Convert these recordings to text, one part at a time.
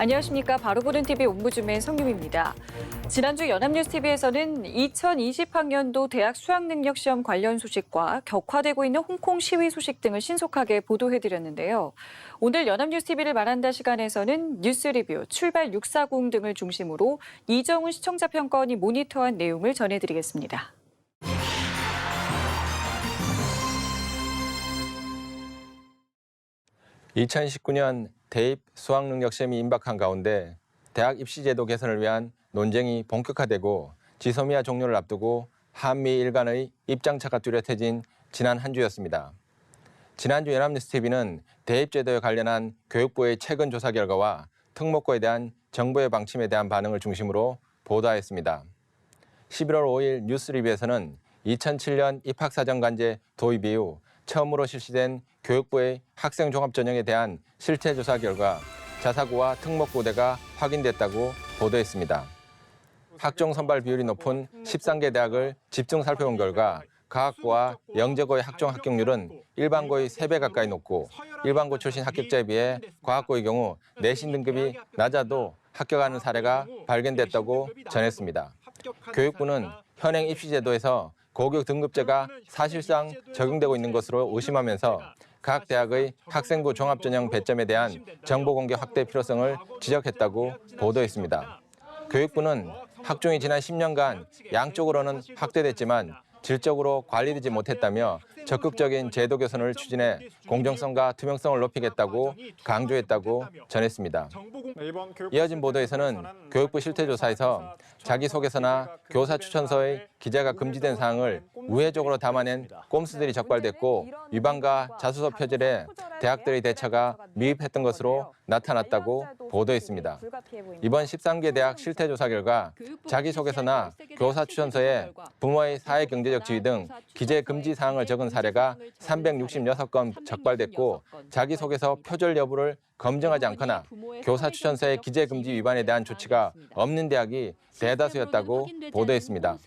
안녕하십니까. 바로보는 TV 옴부즈맨 성유미입니다. 지난주 연합뉴스TV에서는 2020학년도 대학 수학능력시험 관련 소식과 격화되고 있는 홍콩 시위 소식 등을 신속하게 보도해드렸는데요. 오늘 연합뉴스TV를 말한다 시간에서는 뉴스 리뷰, 출발 640 등을 중심으로 이정훈 시청자 평가원이 모니터한 내용을 전해드리겠습니다. 2019년 대입 수학능력시험이 임박한 가운데 대학 입시제도 개선을 위한 논쟁이 본격화되고 지소미아 종료를 앞두고 한미일 간의 입장차가 뚜렷해진 지난 한 주였습니다. 지난주 연합뉴스TV는 대입제도에 관련한 교육부의 최근 조사 결과와 특목고에 대한 정부의 방침에 대한 반응을 중심으로 보도하였습니다. 11월 5일 뉴스리뷰에서는 2007년 입학사정관제 도입 이후 처음으로 실시된 교육부의 학생 종합전형에 대한 실태조사 결과 자사고와 특목고대가 확인됐다고 보도했습니다. 학종 선발 비율이 높은 13개 대학을 집중 살펴본 결과 과학고와 영재고의 학종 합격률은 일반고의 3배 가까이 높고 일반고 출신 합격자에 비해 과학고의 경우 내신 등급이 낮아도 합격하는 사례가 발견됐다고 전했습니다. 교육부는 현행 입시제도에서 고교 등급제가 사실상 적용되고 있는 것으로 의심하면서 각 대학의 학생부 종합전형 배점에 대한 정보 공개 확대 필요성을 지적했다고 보도했습니다. 교육부는 학종이 지난 10년간 양쪽으로는 확대됐지만 질적으로 관리되지 못했다며 적극적인 제도 개선을 추진해 공정성과 투명성을 높이겠다고 강조했다고 전했습니다. 이어진 보도에서는 교육부 실태조사에서 자기소개서나 교사 추천서의 기재가 금지된 사항을 우회적으로 담아낸 꼼수들이 적발됐고 위반과 자소서 표절에 대학들의 대처가 미흡했던 것으로 나타났다고 보도했습니다. 이번 13개 대학 실태조사 결과 자기소개서나 교사 추천서에 부모의 사회경제적 지위 등 기재 금지 사항을 적은 사례가 366건 적발됐고 자기소개서 표절 여부를 검증하지 않거나 교사 추천서의 기재 금지 위반에 대한 조치가 없는 대학이 대다수였다고 보도했습니다.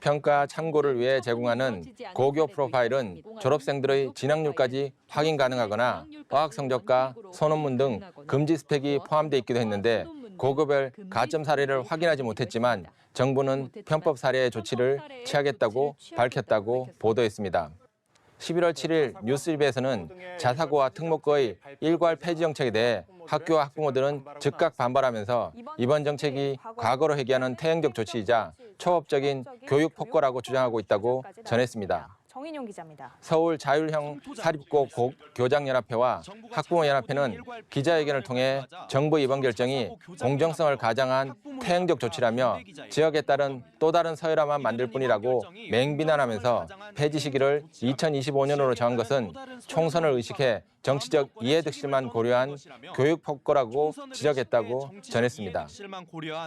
평가 참고를 위해 제공하는 고교 프로파일은 졸업생들의 진학률까지 확인 가능하거나 어학 성적과 소논문 등 금지 스펙이 포함되어 있기도 했는데 고교별 가점 사례를 확인하지 못했지만 정부는 편법 사례의 조치를 취하겠다고 밝혔다고 보도했습니다. 11월 7일 뉴스리뷰에서는 자사고와 특목고의 일괄 폐지 정책에 대해 학교와 학부모들은 즉각 반발하면서 이번 정책이 과거로 회귀하는 퇴행적 조치이자 초법적인 교육 폭거라고 주장하고 있다고 전했습니다. 정인용 기자입니다. 서울 자율형 사립고 교장연합회와 학부모연합회는 기자회견을 통해 정부 이번 결정이 공정성을 가장한 퇴행적 조치라며 지역에 따른 또 다른 서열화만 만들 뿐이라고 맹비난하면서 폐지 시기를 2025년으로 정한 것은 총선을 의식해 정치적 이해득실만 고려한 교육 폭거라고 지적했다고 전했습니다.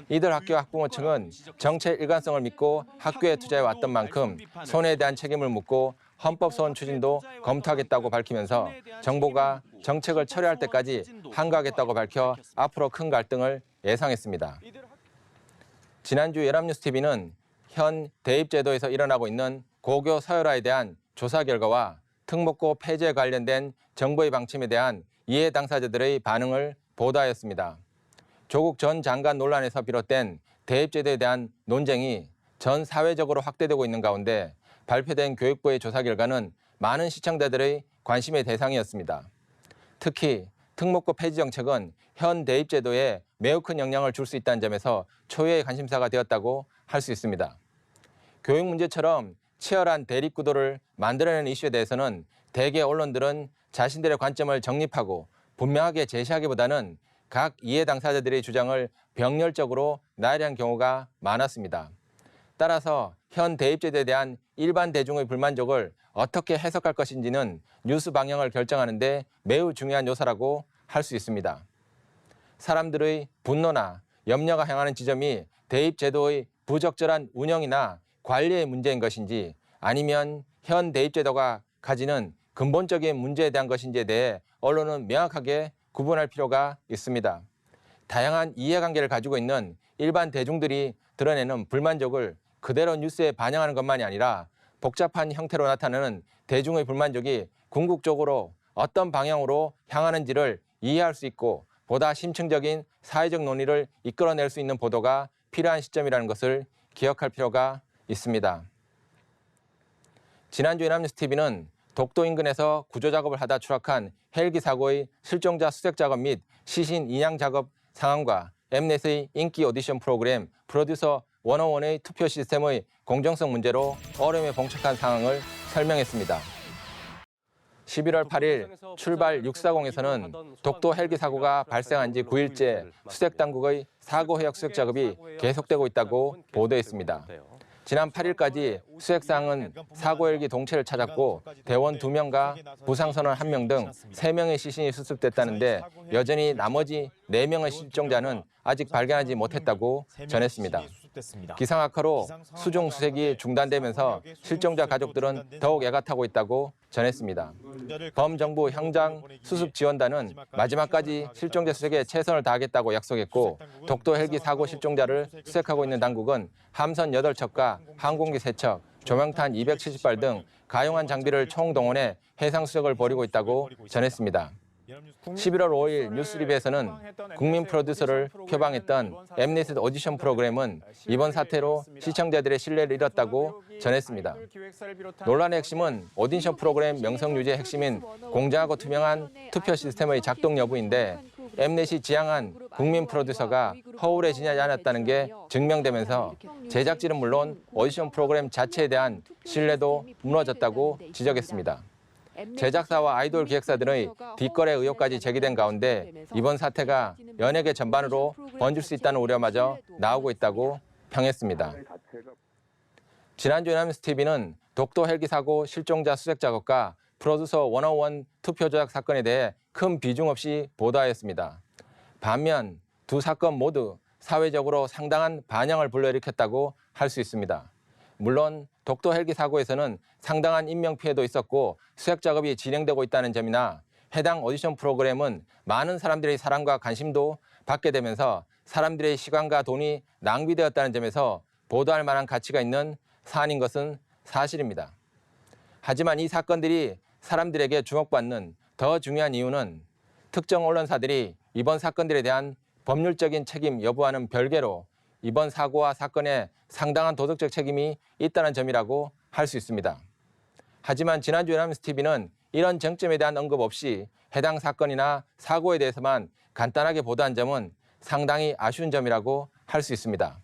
이들 학교 학부모층은 정책 일관성을 믿고 학교에 투자해왔던 만큼 손해에 대한 책임을 묻고 헌법 소원 추진도 검토하겠다고 밝히면서 정부가 정책을 철회할 때까지 항거하겠다고 밝혀 앞으로 큰 갈등을 예상했습니다. 지난주 연합뉴스TV는 현 대입제도에서 일어나고 있는 고교 서열화에 대한 조사 결과와 특목고 폐지에 관련된 정부의 방침에 대한 이해 당사자들의 반응을 보도하였습니다. 조국 전 장관 논란에서 비롯된 대입제도에 대한 논쟁이 전 사회적으로 확대되고 있는 가운데 발표된 교육부의 조사 결과는 많은 시청자들의 관심의 대상이었습니다. 특히 특목고 폐지 정책은 현 대입제도에 매우 큰 영향을 줄 수 있다는 점에서 초유의 관심사가 되었다고 할 수 있습니다. 교육 문제처럼 치열한 대립구도를 만들어내는 이슈에 대해서는 대개 언론들은 자신들의 관점을 정립하고 분명하게 제시하기보다는 각 이해 당사자들의 주장을 병렬적으로 나열한 경우가 많았습니다. 따라서 현 대입제도에 대한 일반 대중의 불만족을 어떻게 해석할 것인지는 뉴스 방향을 결정하는 데 매우 중요한 요소라고 할 수 있습니다. 사람들의 분노나 염려가 향하는 지점이 대입제도의 부적절한 운영이나 관리의 문제인 것인지 아니면 현 대입제도가 가지는 근본적인 문제에 대한 것인지에 대해 언론은 명확하게 구분할 필요가 있습니다. 다양한 이해관계를 가지고 있는 일반 대중들이 드러내는 불만족을 그대로 뉴스에 반영하는 것만이 아니라 복잡한 형태로 나타나는 대중의 불만족이 궁극적으로 어떤 방향으로 향하는지를 이해할 수 있고 보다 심층적인 사회적 논의를 이끌어낼 수 있는 보도가 필요한 시점이라는 것을 기억할 필요가 있습니다. 지난주 연합뉴스TV는 독도 인근에서 구조작업을 하다 추락한 헬기 사고의 실종자 수색 작업 및 시신 인양 작업 상황과 엠넷의 인기 오디션 프로그램 프로듀서 101의 투표 시스템의 공정성 문제로 어려움에 봉착한 상황을 설명했습니다. 11월 8일 출발 640에서는 독도 헬기 사고가 발생한 지 9일째 수색 당국의 사고 해역 수색 작업이 계속되고 있다고 보도했습니다. 지난 8일까지 수색 상황은 사고 헬기 동체를 찾았고 대원 2명과 부상선원 1명 등 3명의 시신이 수습됐다는데 여전히 나머지 4명의 실종자는 아직 발견하지 못했다고 전했습니다. 기상 악화로 수중 수색이 중단되면서 실종자 가족들은 더욱 애가 타고 있다고 전했습니다. 범정부 현장 수습 지원단은 마지막까지 실종자 수색에 최선을 다하겠다고 약속했고 독도 헬기 사고 실종자를 수색하고 있는 당국은 함선 8척과 항공기 3척, 조명탄 270발 등 가용한 장비를 총동원해 해상 수색을 벌이고 있다고 전했습니다. 11월 5일 뉴스리뷰에서는 국민 프로듀서를 표방했던 엠넷 오디션 프로그램은 이번 사태로 시청자들의 신뢰를 잃었다고 전했습니다. 논란의 핵심은 오디션 프로그램 명성 유지의 핵심인 공정하고 투명한 투표 시스템의 작동 여부인데 엠넷이 지향한 국민 프로듀서가 허울해지지 않았다는 게 증명되면서 제작진은 물론 오디션 프로그램 자체에 대한 신뢰도 무너졌다고 지적했습니다. 제작사와 아이돌 기획사들의 뒷거래 의혹까지 제기된 가운데 이번 사태가 연예계 전반으로 번질 수 있다는 우려마저 나오고 있다고 평했습니다. 지난주 연합뉴스TV는 독도 헬기 사고 실종자 수색 작업과 프로듀서 101 투표 조작 사건에 대해 큰 비중 없이 보도하였습니다. 반면 두 사건 모두 사회적으로 상당한 반향을 불러일으켰다고 할 수 있습니다. 물론 독도 헬기 사고에서는 상당한 인명피해도 있었고 수색 작업이 진행되고 있다는 점이나 해당 오디션 프로그램은 많은 사람들의 사랑과 관심도 받게 되면서 사람들의 시간과 돈이 낭비되었다는 점에서 보도할 만한 가치가 있는 사안인 것은 사실입니다. 하지만 이 사건들이 사람들에게 주목받는 더 중요한 이유는 특정 언론사들이 이번 사건들에 대한 법률적인 책임 여부와는 별개로 이번 사고와 사건에 상당한 도덕적 책임이 있다는 점이라고 할 수 있습니다. 하지만 지난주 연합뉴스TV는 이런 쟁점에 대한 언급 없이 해당 사건이나 사고에 대해서만 간단하게 보도한 점은 상당히 아쉬운 점이라고 할 수 있습니다.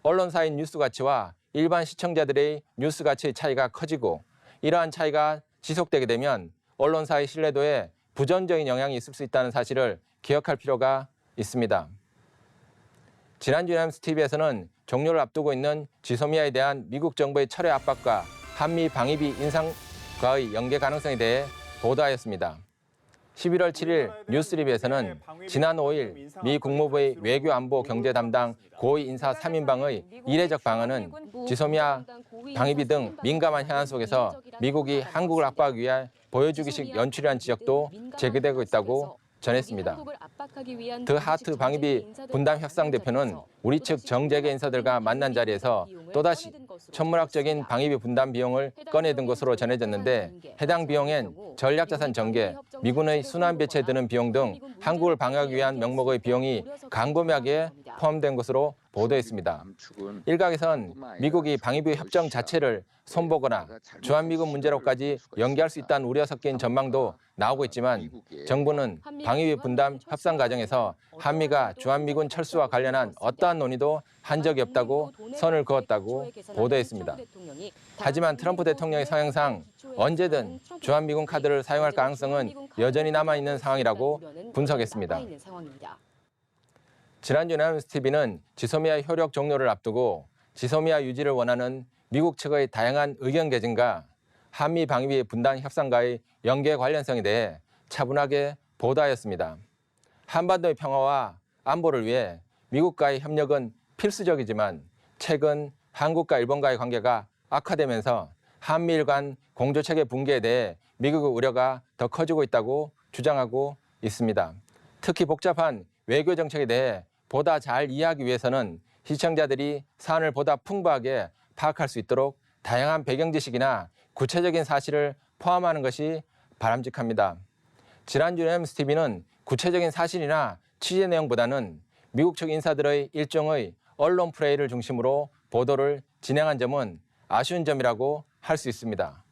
언론사의 뉴스 가치와 일반 시청자들의 뉴스 가치의 차이가 커지고 이러한 차이가 지속되게 되면 언론사의 신뢰도에 부정적인 영향이 있을 수 있다는 사실을 기억할 필요가 있습니다. 지난주 연합뉴스TV에서는 종료를 앞두고 있는 지소미아에 대한 미국 정부의 철회 압박과 한미 방위비 인상과의 연계 가능성에 대해 보도하였습니다. 11월 7일 뉴스리뷰에서는 지난 5일 미 국무부의 외교안보 경제 담당 고위 인사 3인방의 이례적 방언은 지소미아 방위비 등 민감한 현안 속에서 미국이 한국을 압박하기 위해 보여주기식 연출이라는 지적도 제기되고 있다고 전했습니다. 드 하트 방위비 분담 협상 대표는 우리 측 정재계 인사들과 만난 자리에서 또다시 천문학적인 방위비 분담 비용을 꺼내든 것으로 전해졌는데 해당 비용엔 전략자산 전개, 미군의 순환 배치에 드는 비용 등 한국을 방어하기 위한 명목의 비용이 광범위하게 포함된 것으로 보도했습니다. 일각에선 미국이 방위비 협정 자체를 손보거나 주한미군 문제로까지 연기할 수 있다는 우려 섞인 전망도 나오고 있지만 정부는 방위비 분담 협상 과정에서 한미가 주한미군 철수와 관련한 어떠한 논의도 한 적이 없다고 선을 그었다고 보도했습니다. 하지만 트럼프 대통령의 성향상 언제든 주한미군 카드를 사용할 가능성은 여전히 남아있는 상황이라고 분석했습니다. 지난주 연합뉴스TV는 지소미아 효력 종료를 앞두고 지소미아 유지를 원하는 미국 측의 다양한 의견 개진과 한미 방위비 분담 협상과의 연계 관련성에 대해 차분하게 보도하였습니다. 한반도의 평화와 안보를 위해 미국과의 협력은 필수적이지만 최근 한국과 일본과의 관계가 악화되면서 한미일 간 공조체계 붕괴에 대해 미국의 우려가 더 커지고 있다고 주장하고 있습니다. 특히 복잡한 외교 정책에 대해 보다 잘 이해하기 위해서는 시청자들이 사안을 보다 풍부하게 파악할 수 있도록 다양한 배경 지식이나 구체적인 사실을 포함하는 것이 바람직합니다. 지난주 연합뉴스TV는 구체적인 사실이나 취재 내용보다는 미국 측 인사들의 일종의 언론 플레이를 중심으로 보도를 진행한 점은 아쉬운 점이라고 할 수 있습니다.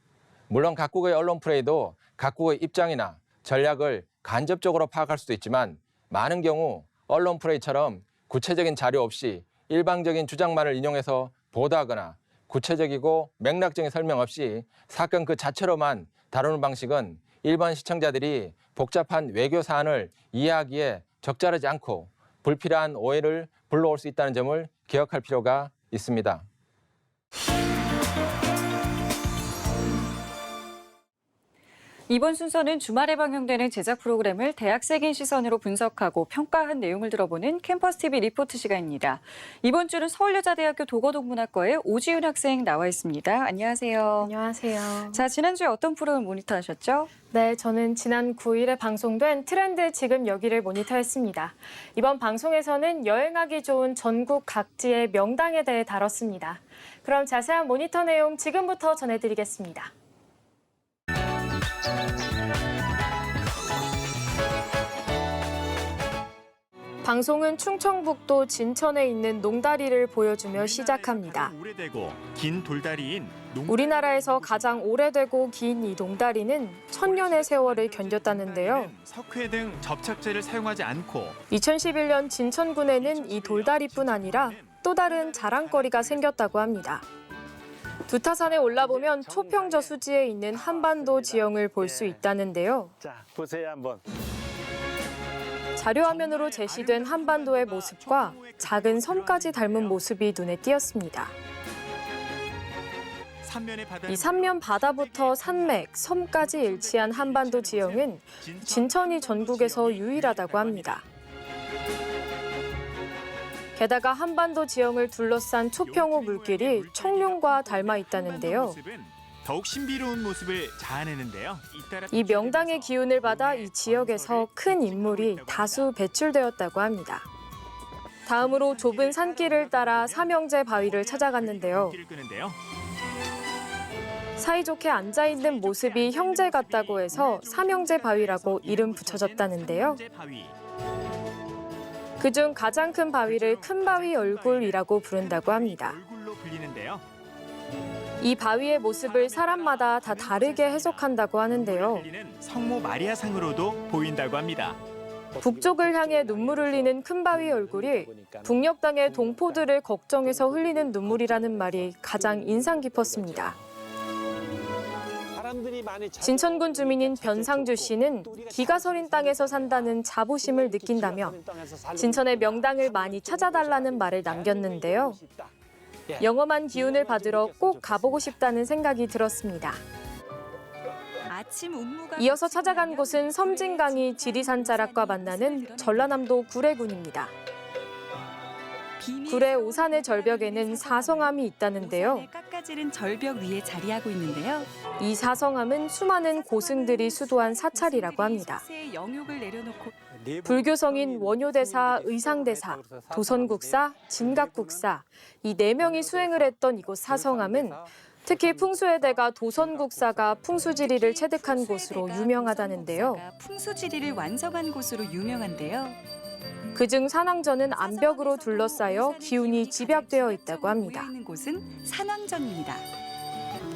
물론 각국의 언론 플레이도 각국의 입장이나 전략을 간접적으로 파악할 수도 있지만 많은 경우 언론 플레이처럼 구체적인 자료 없이 일방적인 주장만을 인용해서 보도하거나 구체적이고 맥락적인 설명 없이 사건 그 자체로만 다루는 방식은 일반 시청자들이 복잡한 외교 사안을 이해하기에 적절하지 않고 불필요한 오해를 불러올 수 있다는 점을 기억할 필요가 있습니다. 이번 순서는 주말에 방영되는 제작 프로그램을 대학생인 시선으로 분석하고 평가한 내용을 들어보는 캠퍼스 TV 리포트 시간입니다. 이번 주는 서울여자대학교 도거동문학과의 오지윤 학생 나와 있습니다. 안녕하세요. 안녕하세요. 자, 지난주에 어떤 프로그램 모니터하셨죠? 네, 저는 지난 9일에 방송된 트렌드 지금 여기를 모니터했습니다. 이번 방송에서는 여행하기 좋은 전국 각지의 명당에 대해 다뤘습니다. 그럼 자세한 모니터 내용 지금부터 전해드리겠습니다. 방송은 충청북도 진천에 있는 농다리를 보여주며 시작합니다. 오래되고 긴 돌다리인 우리나라에서 가장 오래되고 긴 이 농다리는 천년의 세월을 견뎠다는데요. 석회 등 접착제를 사용하지 않고 2011년 진천군에는 이 돌다리뿐 아니라 또 다른 자랑거리가 생겼다고 합니다. 두타산에 올라보면 초평저수지에 있는 한반도 지형을 볼 수 있다는데요. 자, 보세요 한번. 자료화면으로 제시된 한반도의 모습과 작은 섬까지 닮은 모습이 눈에 띄었습니다. 이 삼면 바다부터 산맥, 섬까지 일치한 한반도 지형은 진천이 전국에서 유일하다고 합니다. 게다가 한반도 지형을 둘러싼 초평호 물길이 청룡과 닮아 있다는데요. 더욱 신비로운 모습을 자아내는데요. 이 명당의 기운을 받아 이 지역에서 큰 인물이 다수 배출되었다고 합니다. 다음으로 좁은 산길을 따라 삼형제 바위를 찾아갔는데요. 사이좋게 앉아있는 모습이 형제 같다고 해서 삼형제 바위라고 이름 붙여졌다는데요. 그중 가장 큰 바위를 큰 바위 얼굴이라고 부른다고 합니다. 이 바위의 모습을 사람마다 다 다르게 해석한다고 하는데요. 성모 마리아상으로도 보인다고 합니다. 북쪽을 향해 눈물 흘리는 큰 바위 얼굴이 북녘 땅의 동포들을 걱정해서 흘리는 눈물이라는 말이 가장 인상 깊었습니다. 진천군 주민인 변상주 씨는 기가 서린 땅에서 산다는 자부심을 느낀다며 진천의 명당을 많이 찾아달라는 말을 남겼는데요. 영험한 기운을 받으러 꼭 가보고 싶다는 생각이 들었습니다. 이어서 찾아간 곳은 섬진강이 지리산 자락과 만나는 전라남도 구례군입니다. 구례 오산의 절벽에는 사성암이 있다는데요. 깎아지른 절벽 위에 자리하고 있는데요. 이 사성암은 수많은 고승들이 수도한 사찰이라고 합니다. 영욕을 내려놓고 불교성인 원효대사, 의상대사, 도선국사, 진각국사 이 4명이 수행을 했던 이곳 사성암은 특히 풍수의 대가 도선국사가 풍수지리를 체득한 곳으로 유명하다는데요. 풍수지리를 완성한 곳으로 유명한데요. 그중 산왕전은 암벽으로 둘러싸여 기운이 집약되어 있다고 합니다. 모여 있는 곳은 산왕전입니다.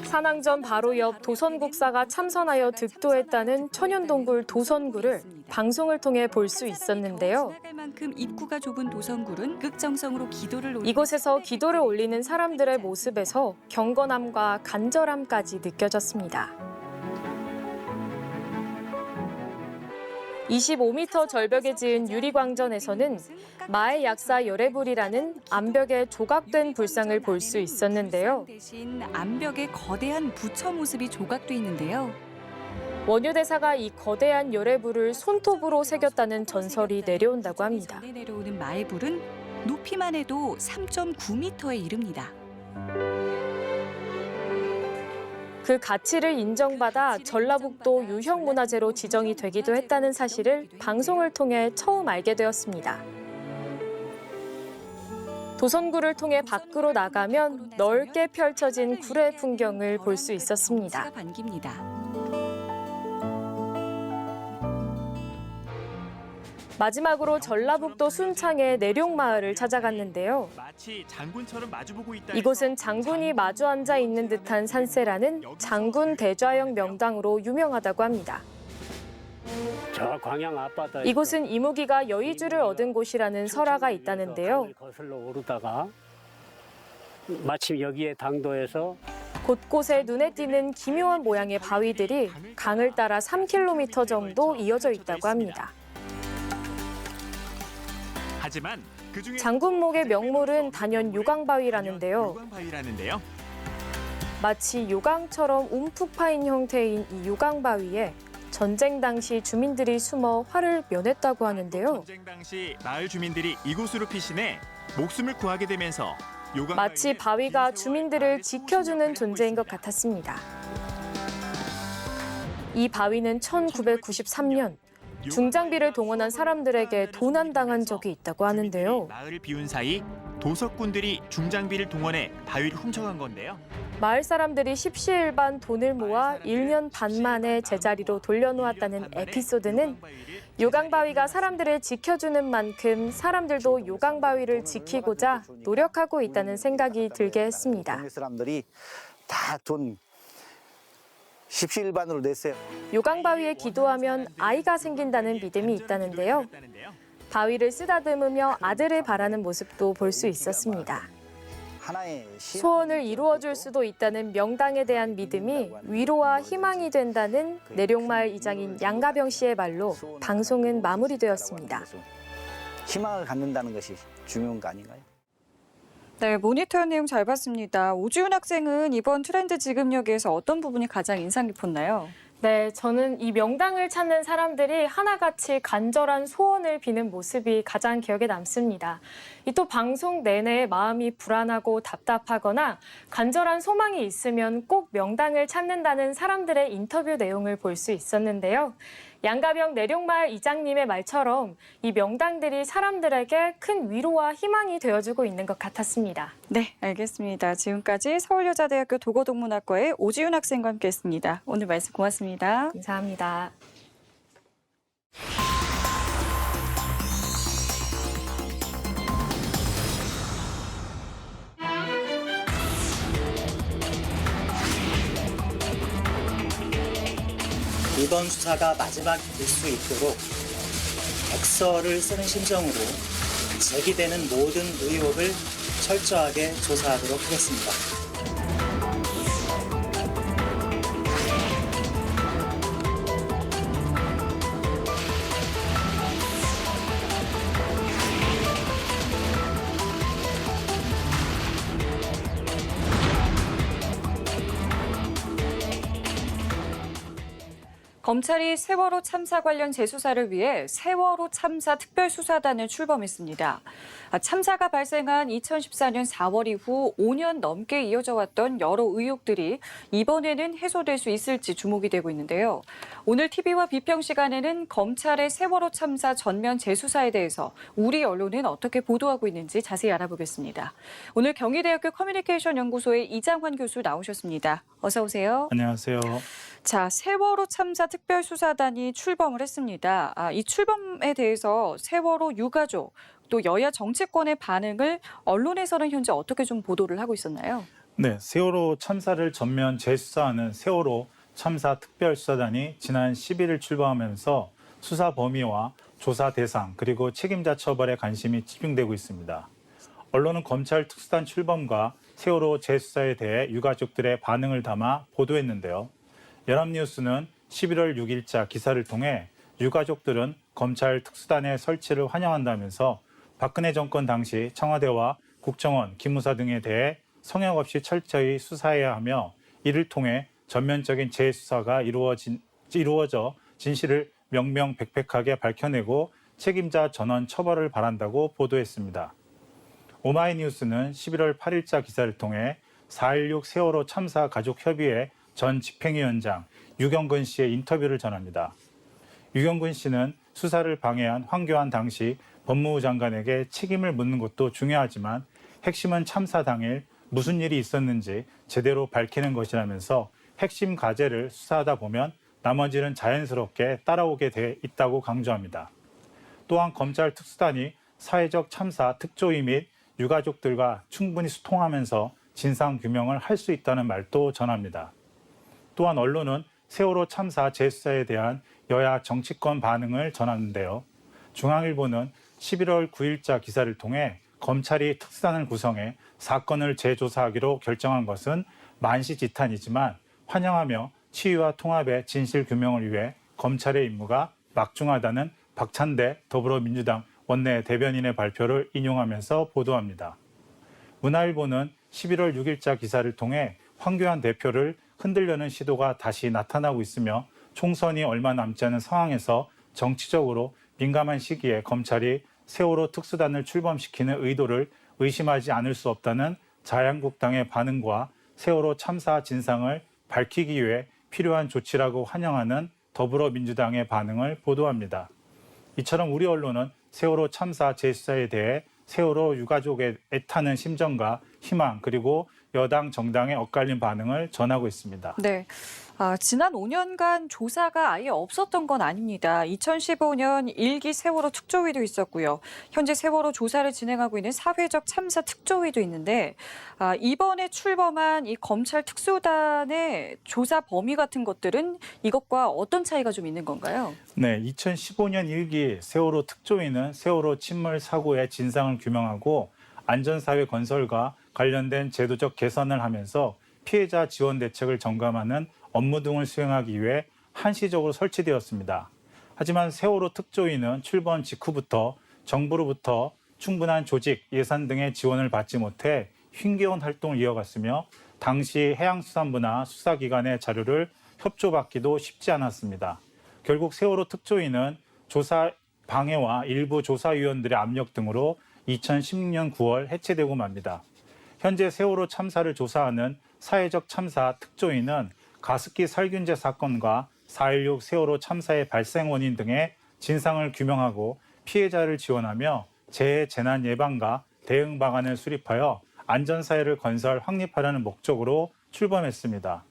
산왕전 바로 옆 도선국사가 참선하여 득도했다는 천연동굴 도선굴을 방송을 통해 볼 수 있었는데요. 지나갈 만큼 입구가 좁은 도선굴은 극정성으로 기도를 올리는 이곳에서 기도를 올리는 사람들의 모습에서 경건함과 간절함까지 느껴졌습니다. 25m 절벽에 지은 유리광전에서는 마의 약사 열애불이라는 암벽에 조각된 불상을 볼 수 있었는데요. 대신 암벽에 거대한 부처 모습이 조각돼 있는데요. 원효대사가 이 거대한 열애불을 손톱으로 새겼다는 전설이 내려온다고 합니다. 전에 내려오는 마의 불은 높이만 해도 3.9m에 이릅니다. 그 가치를 인정받아 전라북도 유형문화재로 지정이 되기도 했다는 사실을 방송을 통해 처음 알게 되었습니다. 도선굴을 통해 밖으로 나가면 넓게 펼쳐진 구례 풍경을 볼 수 있었습니다. 반깁니다. 마지막으로 전라북도 순창의 내룡마을을 찾아갔는데요. 마치 장군처럼 마주보고 있다. 이곳은 장군이 마주 앉아 있는 듯한 산세라는 장군 대좌형 명당으로 유명하다고 합니다. 저 광양 앞바다에 이곳은 이무기가 여의주를 얻은 곳이라는 설화가 있다는데요. 강을 거슬러 오르다가 마침 여기에 당도에서 곳곳에 눈에 띄는 기묘한 모양의 바위들이 강을 따라 3km 정도 이어져 있다고 합니다. 하지만 그중에 장군목의 명물은 단연 요강바위라는데요. 요강바위라는데요. 마치 요강처럼 움푹 파인 형태인 이 요강바위에 전쟁 당시 주민들이 숨어 화를 면했다고 하는데요. 전쟁 당시 마을 주민들이 이곳으로 피신해 목숨을 구하게 되면서 마치 바위가 주민들을 지켜주는 존재인 것 같았습니다. 이 바위는 1993년 중장비를 동원한 사람들에게 도난당한 적이 있다고 하는데요. 마을을 비운 사이 도석군들이 중장비를 동원해 바위를 훔쳐간 건데요. 마을 사람들이 십시일반 돈을 모아 1년 반 만에 제자리로 돌려놓았다는 에피소드는 요강바위가 사람들을 지켜주는 만큼 사람들도 요강바위를 지키고자 노력하고 있다는 생각이 들게 했습니다. 동네 사람들이 다 돈 십시일반으로 냈어요. 요강바위에 기도하면 아이가 생긴다는 믿음이 있다는데요. 바위를 쓰다듬으며 아들을 바라는 모습도 볼 수 있었습니다. 하나의 소원을 이루어줄 수도 있다는 명당에 대한 믿음이 위로와 희망이 된다는 내룡마을 이장인 양가병 씨의 말로 방송은 마무리되었습니다. 희망을 갖는다는 것이 중요한 거 아닌가요? 네, 모니터 내용 잘 봤습니다. 오지훈 학생은 이번 트렌드 지급여기에서 어떤 부분이 가장 인상 깊었나요? 네, 저는 이 명당을 찾는 사람들이 하나같이 간절한 소원을 비는 모습이 가장 기억에 남습니다. 이 또 방송 내내 마음이 불안하고 답답하거나 간절한 소망이 있으면 꼭 명당을 찾는다는 사람들의 인터뷰 내용을 볼 수 있었는데요. 양가병 내룡마을 이장님의 말처럼 이 명당들이 사람들에게 큰 위로와 희망이 되어주고 있는 것 같았습니다. 네, 알겠습니다. 지금까지 서울여자대학교 도고동문학과의 오지훈 학생과 함께했습니다. 오늘 말씀 고맙습니다. 감사합니다. 이번 수사가 마지막일 수 있도록 백서를 쓰는 심정으로 제기되는 모든 의혹을 철저하게 조사하도록 하겠습니다. 검찰이 세월호 참사 관련 재수사를 위해 세월호 참사 특별수사단을 출범했습니다. 참사가 발생한 2014년 4월 이후 5년 넘게 이어져 왔던 여러 의혹들이 이번에는 해소될 수 있을지 주목이 되고 있는데요. 오늘 TV와 비평 시간에는 검찰의 세월호 참사 전면 재수사에 대해서 우리 언론은 어떻게 보도하고 있는지 자세히 알아보겠습니다. 오늘 경희대학교 커뮤니케이션 연구소의 이장환 교수 나오셨습니다. 어서 오세요. 안녕하세요. 자, 세월호 참사 특별수사단이 출범을 했습니다. 이 출범에 대해서 세월호 유가족 또 여야 정치권의 반응을 언론에서는 현재 어떻게 좀 보도를 하고 있었나요? 네, 세월호 참사를 전면 재수사하는 세월호 참사 특별수사단이 지난 11일 출범하면서 수사 범위와 조사 대상 그리고 책임자 처벌에 관심이 집중되고 있습니다. 언론은 검찰 특수단 출범과 세월호 재수사에 대해 유가족들의 반응을 담아 보도했는데요. 연합뉴스는 11월 6일자 기사를 통해 유가족들은 검찰 특수단의 설치를 환영한다면서 박근혜 정권 당시 청와대와 국정원, 기무사 등에 대해 성역 없이 철저히 수사해야 하며 이를 통해 전면적인 재수사가 이루어져 진실을 명명백백하게 밝혀내고 책임자 전원 처벌을 바란다고 보도했습니다. 오마이뉴스는 11월 8일자 기사를 통해 4.16 세월호 참사 가족협의회 전 집행위원장 유경근 씨의 인터뷰를 전합니다. 유경근 씨는 수사를 방해한 황교안 당시 법무부 장관에게 책임을 묻는 것도 중요하지만 핵심은 참사 당일 무슨 일이 있었는지 제대로 밝히는 것이라면서 핵심 과제를 수사하다 보면 나머지는 자연스럽게 따라오게 돼 있다고 강조합니다. 또한 검찰 특수단이 사회적 참사 특조위 및 유가족들과 충분히 소통하면서 진상규명을 할 수 있다는 말도 전합니다. 또한 언론은 세월호 참사 재수사에 대한 여야 정치권 반응을 전하는데요. 중앙일보는 11월 9일자 기사를 통해 검찰이 특수단을 구성해 사건을 재조사하기로 결정한 것은 만시지탄이지만 환영하며 치유와 통합의 진실규명을 위해 검찰의 임무가 막중하다는 박찬대 더불어민주당 원내 대변인의 발표를 인용하면서 보도합니다. 문화일보는 11월 6일자 기사를 통해 황교안 대표를 흔들려는 시도가 다시 나타나고 있으며 총선이 얼마 남지 않은 상황에서 정치적으로 민감한 시기에 검찰이 세월호 특수단을 출범시키는 의도를 의심하지 않을 수 없다는 자유한국당의 반응과 세월호 참사 진상을 밝히기 위해 필요한 조치라고 환영하는 더불어민주당의 반응을 보도합니다. 이처럼 우리 언론은 세월호 참사 재수사에 대해 세월호 유가족의 애타는 심정과 희망 그리고 여당 정당의 엇갈린 반응을 전하고 있습니다. 네. 지난 5년간 조사가 아예 없었던 건 아닙니다. 2015년 1기 세월호 특조위도 있었고요. 현재 세월호 조사를 진행하고 있는 사회적 참사 특조위도 있는데 이번에 출범한 이 검찰 특수단의 조사 범위 같은 것들은 이것과 어떤 차이가 좀 있는 건가요? 네, 2015년 1기 세월호 특조위는 세월호 침몰 사고의 진상을 규명하고 안전사회 건설과 관련된 제도적 개선을 하면서 피해자 지원 대책을 점검하는 업무 등을 수행하기 위해 한시적으로 설치되었습니다. 하지만 세월호 특조위는 출범 직후부터 정부로부터 충분한 조직, 예산 등의 지원을 받지 못해 힘겨운 활동을 이어갔으며 당시 해양수산부나 수사기관의 자료를 협조받기도 쉽지 않았습니다. 결국 세월호 특조위는 조사 방해와 일부 조사위원들의 압력 등으로 2016년 9월 해체되고 맙니다. 현재 세월호 참사를 조사하는 사회적 참사 특조위는 가습기 살균제 사건과 4.16 세월호 참사의 발생 원인 등의 진상을 규명하고 피해자를 지원하며 재해 재난 예방과 대응 방안을 수립하여 안전사회를 건설 확립하려는 목적으로 출범했습니다.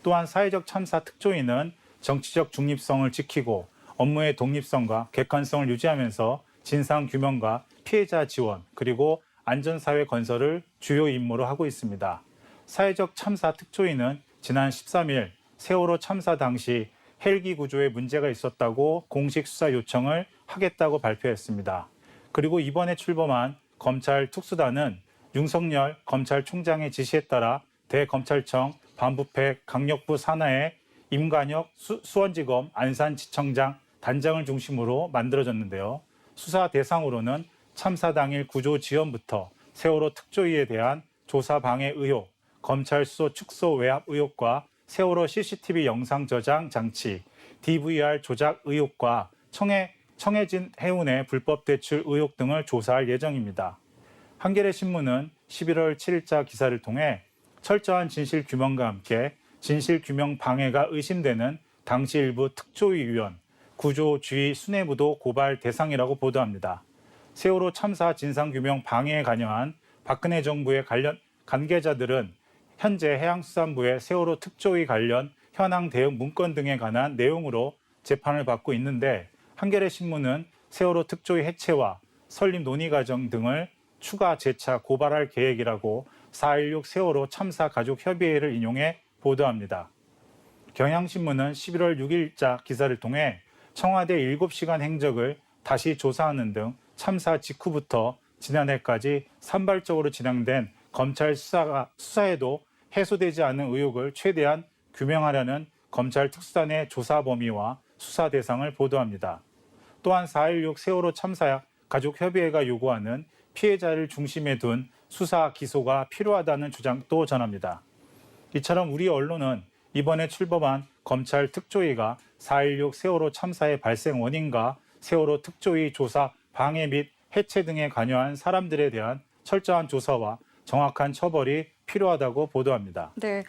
또한 사회적 참사 특조위는 정치적 중립성을 지키고 업무의 독립성과 객관성을 유지하면서 진상 규명과 피해자 지원 그리고 안전사회 건설을 주요 임무로 하고 있습니다. 사회적 참사 특조위는 지난 13일 세월호 참사 당시 헬기 구조에 문제가 있었다고 공식 수사 요청을 하겠다고 발표했습니다. 그리고 이번에 출범한 검찰 특수단은 윤석열 검찰총장의 지시에 따라 대검찰청 반부패 강력부 산하의 임관혁 수원지검 안산지청장 단장을 중심으로 만들어졌는데요. 수사 대상으로는 참사 당일 구조 지연부터 세월호 특조위에 대한 조사 방해 의혹, 검찰 수소 축소 외압 의혹과 세월호 CCTV 영상 저장 장치, DVR 조작 의혹과 청해진 해운의 불법 대출 의혹 등을 조사할 예정입니다. 한겨레 신문은 11월 7일자 기사를 통해 철저한 진실 규명과 함께 진실 규명 방해가 의심되는 당시 일부 특조위 위원, 구조주의 수뇌부도 고발 대상이라고 보도합니다. 세월호 참사 진상규명 방해에 관여한 박근혜 정부의 관계자들은 현재 해양수산부의 세월호 특조위 관련 현황 대응 문건 등에 관한 내용으로 재판을 받고 있는데 한겨레 신문은 세월호 특조위 해체와 설립 논의 과정 등을 추가 재차 고발할 계획이라고 4.16 세월호 참사 가족 협의회를 인용해 보도합니다. 경향신문은 11월 6일자 기사를 통해 청와대 7시간 행적을 다시 조사하는 등 참사 직후부터 지난해까지 산발적으로 진행된 검찰 수사에도 해소되지 않은 의혹을 최대한 규명하려는 검찰 특수단의 조사 범위와 수사 대상을 보도합니다. 또한 4.16 세월호 참사 가족협의회가 요구하는 피해자를 중심에 둔 수사 기소가 필요하다는 주장도 전합니다. 이처럼 우리 언론은 이번에 출범한 검찰 특조위가 4.16 세월호 참사의 발생 원인과 세월호 특조위 조사 방해 및 해체 등에 관여한 사람들에 대한 철저한 조사와 정확한 처벌이 필요하다고 보도합니다. 네,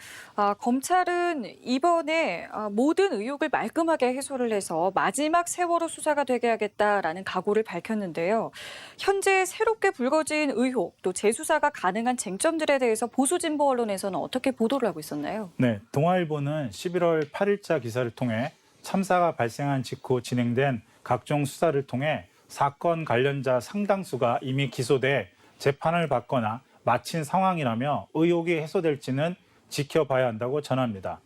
검찰은 이번에 모든 의혹을 말끔하게 해소를 해서 마지막 세월호 수사가 되게 하겠다라는 각오를 밝혔는데요. 현재 새롭게 불거진 의혹, 또 재수사가 가능한 쟁점들에 대해서 보수 진보 언론에서는 어떻게 보도를 하고 있었나요? 네, 동아일보는 11월 8일자 기사를 통해 참사가 발생한 직후 진행된 각종 수사를 통해 사건 관련자 상당수가 이미 기소돼 재판을 받거나 마친 상황이라며 의혹이 해소될지는 지켜봐야 한다고 전합니다.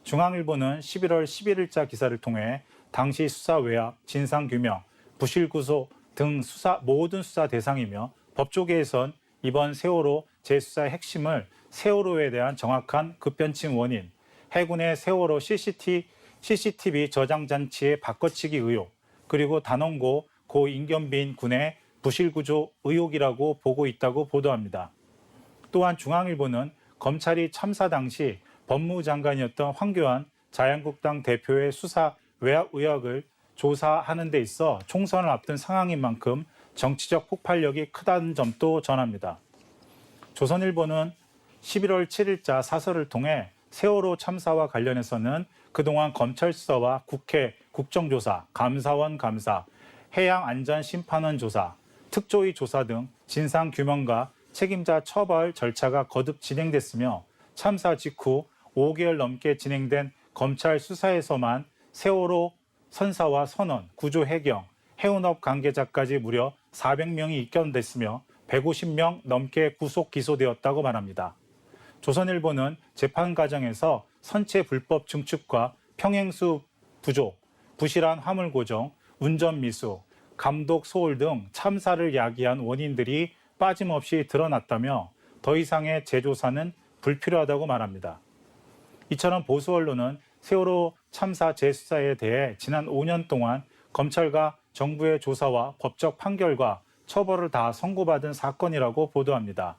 중앙일보는 11월 11일자 기사를 통해 당시 수사 외압, 진상규명, 부실구속 등 모든 수사 대상이며 법조계에선 이번 세월호 재수사의 핵심을 세월호에 대한 정확한 급변층 원인, 해군의 세월호 CCTV 저장 장치의 바꿔치기 의혹, 그리고 단원고 고 임견빈 군의 부실구조 의혹이라고 보고 있다고 보도합니다. 또한 중앙일보는 검찰이 참사 당시 법무장관이었던 황교안 자유한국당 대표의 수사 외압 의혹을 조사하는 데 있어 총선을 앞둔 상황인 만큼 정치적 폭발력이 크다는 점도 전합니다. 조선일보는 11월 7일자 사설을 통해 세월호 참사와 관련해서는 그동안 검찰 수사와 국회 국정조사, 감사원 감사, 해양안전심판원 조사, 특조위 조사 등 진상규명과 책임자 처벌 절차가 거듭 진행됐으며 참사 직후 5개월 넘게 진행된 검찰 수사에서만 세월호 선사와 선원, 구조 해경, 해운업 관계자까지 무려 400명이 입건됐으며 150명 넘게 구속 기소되었다고 말합니다. 조선일보는 재판 과정에서 선체 불법 증축과 평행수 부족, 부실한 화물 고정, 운전 미수, 감독 소홀 등 참사를 야기한 원인들이 빠짐없이 드러났다며 더 이상의 재조사는 불필요하다고 말합니다. 이처럼 보수 언론은 세월호 참사 재수사에 대해 지난 5년 동안 검찰과 정부의 조사와 법적 판결과 처벌을 다 선고받은 사건이라고 보도합니다.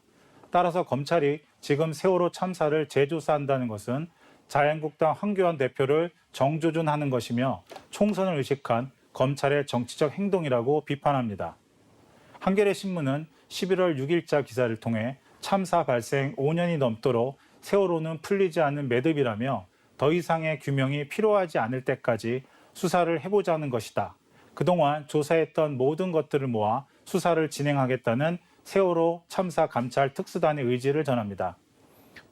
따라서 검찰이 지금 세월호 참사를 재조사한다는 것은 자유한국당 황교안 대표를 정조준하는 것이며 총선을 의식한 검찰의 정치적 행동이라고 비판합니다. 한겨레 신문은 11월 6일자 기사를 통해 참사 발생 5년이 넘도록 세월호는 풀리지 않는 매듭이라며 더 이상의 규명이 필요하지 않을 때까지 수사를 해보자는 것이다. 그동안 조사했던 모든 것들을 모아 수사를 진행하겠다는 세월호 참사 감찰 특수단의 의지를 전합니다.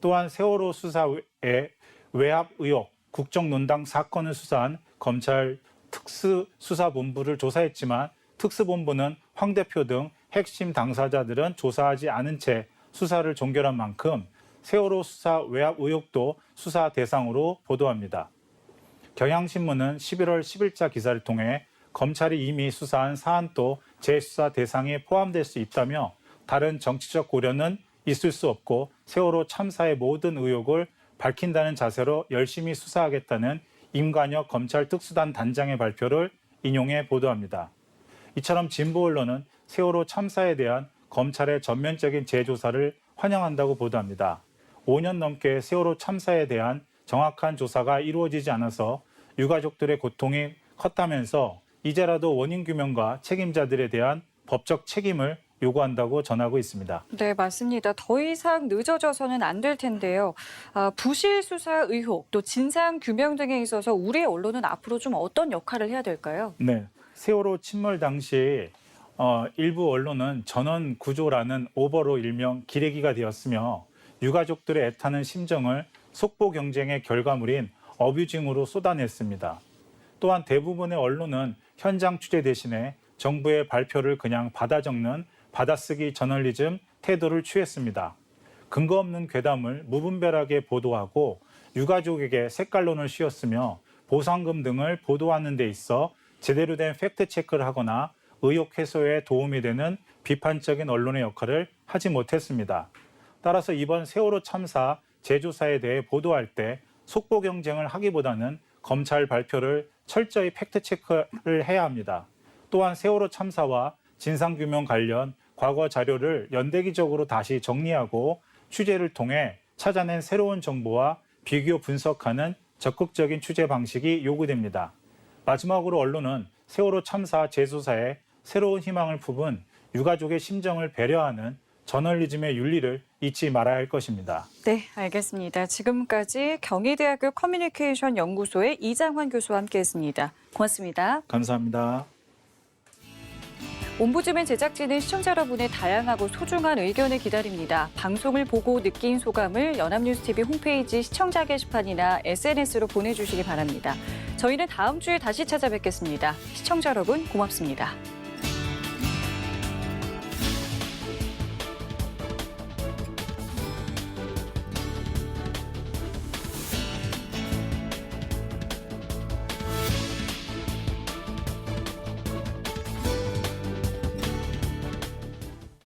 또한 세월호 수사의 외압 의혹, 국정논당 사건을 수사한 검찰 특수수사본부를 조사했지만 특수본부는 황 대표 등 핵심 당사자들은 조사하지 않은 채 수사를 종결한 만큼 세월호 수사 외압 의혹도 수사 대상으로 보도합니다. 경향신문은 11월 10일자 기사를 통해 검찰이 이미 수사한 사안도 재수사 대상에 포함될 수 있다며 다른 정치적 고려는 있을 수 없고 세월호 참사의 모든 의혹을 밝힌다는 자세로 열심히 수사하겠다는 임관혁 검찰 특수단 단장의 발표를 인용해 보도합니다. 이처럼 진보 언론은 세월호 참사에 대한 검찰의 전면적인 재조사를 환영한다고 보도합니다. 5년 넘게 세월호 참사에 대한 정확한 조사가 이루어지지 않아서 유가족들의 고통이 컸다면서 이제라도 원인 규명과 책임자들에 대한 법적 책임을 요구한다고 전하고 있습니다. 네, 맞습니다. 더 이상 늦어져서는 안 될 텐데요. 부실 수사 의혹, 또 진상 규명 등에 있어서 우리 언론은 앞으로 좀 어떤 역할을 해야 될까요? 네, 세월호 침몰 당시 일부 언론은 전원 구조라는 오버로 일명 기레기가 되었으며 유가족들의 애타는 심정을 속보 경쟁의 결과물인 어뷰징으로 쏟아냈습니다. 또한 대부분의 언론은 현장 취재 대신에 정부의 발표를 그냥 받아 적는 받아쓰기 저널리즘 태도를 취했습니다. 근거 없는 괴담을 무분별하게 보도하고 유가족에게 색깔론을 씌웠으며 보상금 등을 보도하는 데 있어 제대로 된 팩트체크를 하거나 의혹 해소에 도움이 되는 비판적인 언론의 역할을 하지 못했습니다. 따라서 이번 세월호 참사 재조사에 대해 보도할 때 속보 경쟁을 하기보다는 검찰 발표를 철저히 팩트체크를 해야 합니다. 또한 세월호 참사와 진상규명 관련 과거 자료를 연대기적으로 다시 정리하고 취재를 통해 찾아낸 새로운 정보와 비교 분석하는 적극적인 취재 방식이 요구됩니다. 마지막으로 언론은 세월호 참사 재조사에 새로운 희망을 품은 유가족의 심정을 배려하는 저널리즘의 윤리를 잊지 말아야 할 것입니다. 네, 알겠습니다. 지금까지 경희대학교 커뮤니케이션 연구소의 이장환 교수와 함께했습니다. 고맙습니다. 감사합니다. 옴부즈맨 제작진은 시청자 여러분의 다양하고 소중한 의견을 기다립니다. 방송을 보고 느낀 소감을 연합뉴스TV 홈페이지 시청자 게시판이나 SNS로 보내주시기 바랍니다. 저희는 다음 주에 다시 찾아뵙겠습니다. 시청자 여러분 고맙습니다.